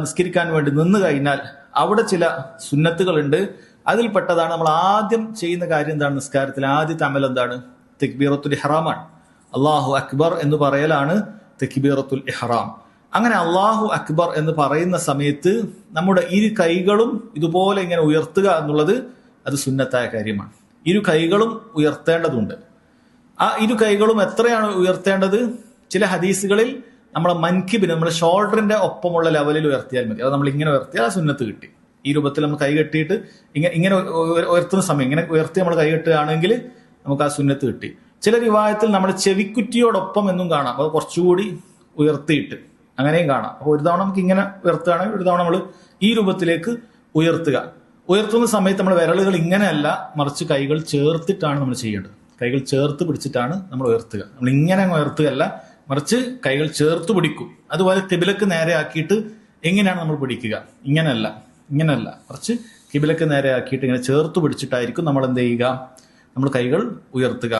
നിസ്കരിക്കാൻ വേണ്ടി നിന്ന് കഴിഞ്ഞാൽ അവിടെ ചില സുന്നത്തുകളുണ്ട്. അതിൽപ്പെട്ടതാണ് നമ്മൾ ആദ്യം ചെയ്യുന്ന കാര്യം എന്താണ്? നിസ്കാരത്തിൽ ആദ്യത്തെ അമൽ എന്താണ്? തക്ബീറത്തുൽ ഇഹ്റാമാണ്. അല്ലാഹു അക്ബർ എന്ന് പറയലാണ് തക്ബീറത്തുൽ ഇഹ്റാം. അങ്ങനെ അല്ലാഹു അക്ബർ എന്ന് പറയുന്ന സമയത്ത് നമ്മുടെ ഇരു കൈകളും ഇതുപോലെ ഇങ്ങനെ ഉയർത്തുക എന്നുള്ളത് അത് സുന്നത്തായ കാര്യമാണ്. ഇരു കൈകളും ഉയർത്തേണ്ടതുണ്ട്. ആ ഇരു കൈകളും എത്രയാണ് ഉയർത്തേണ്ടത്? ചില ഹദീസുകളിൽ നമ്മളെ മൻകിബിന്, നമ്മുടെ ഷോൾഡറിന്റെ ഒപ്പമുള്ള ലെവലിൽ ഉയർത്തിയാൽ മതി. അത് നമ്മൾ ഇങ്ങനെ ഉയർത്തിയാൽ ആ സുന്നത്ത് കിട്ടി. ഈ രൂപത്തിൽ നമ്മൾ കൈ കെട്ടിയിട്ട് ഇങ്ങനെ ഉയർത്തുന്ന സമയം ഇങ്ങനെ ഉയർത്തി നമ്മൾ കൈ കെട്ടുകയാണെങ്കിൽ നമുക്ക് ആ സുന്നത്ത് കിട്ടി. ചില റിവായത്തിൽ നമ്മുടെ ചെവിക്കുറ്റിയോടൊപ്പം എന്നും കാണാം. അത് കുറച്ചുകൂടി ഉയർത്തിയിട്ട് അങ്ങനെയും കാണാം. അപ്പോൾ ഒരു തവണ നമുക്ക് ഇങ്ങനെ ഉയർത്തുകയാണെങ്കിൽ ഒരു തവണ നമ്മൾ ഈ രൂപത്തിലേക്ക് ഉയർത്തുക. ഉയർത്തുന്ന സമയത്ത് നമ്മൾ വിരലുകൾ ഇങ്ങനെയല്ല, മറിച്ച് കൈകൾ ചേർത്തിട്ടാണ് നമ്മൾ ചെയ്യേണ്ടത്. കൈകൾ ചേർത്ത് പിടിച്ചിട്ടാണ് നമ്മൾ ഉയർത്തുക. നമ്മൾ ഇങ്ങനെ ഉയർത്തുകയല്ല, മറിച്ച് കൈകൾ ചേർത്ത് പിടിക്കും. അതുപോലെ കിബിലക്ക് നേരെ ആക്കിയിട്ട് എങ്ങനെയാണ് നമ്മൾ പിടിക്കുക? ഇങ്ങനെയല്ല, മറിച്ച് കിബിലക്ക് നേരെ ആക്കിയിട്ട് ഇങ്ങനെ ചേർത്ത് പിടിച്ചിട്ടായിരിക്കും നമ്മൾ എന്ത് ചെയ്യുക? നമ്മൾ കൈകൾ ഉയർത്തുക.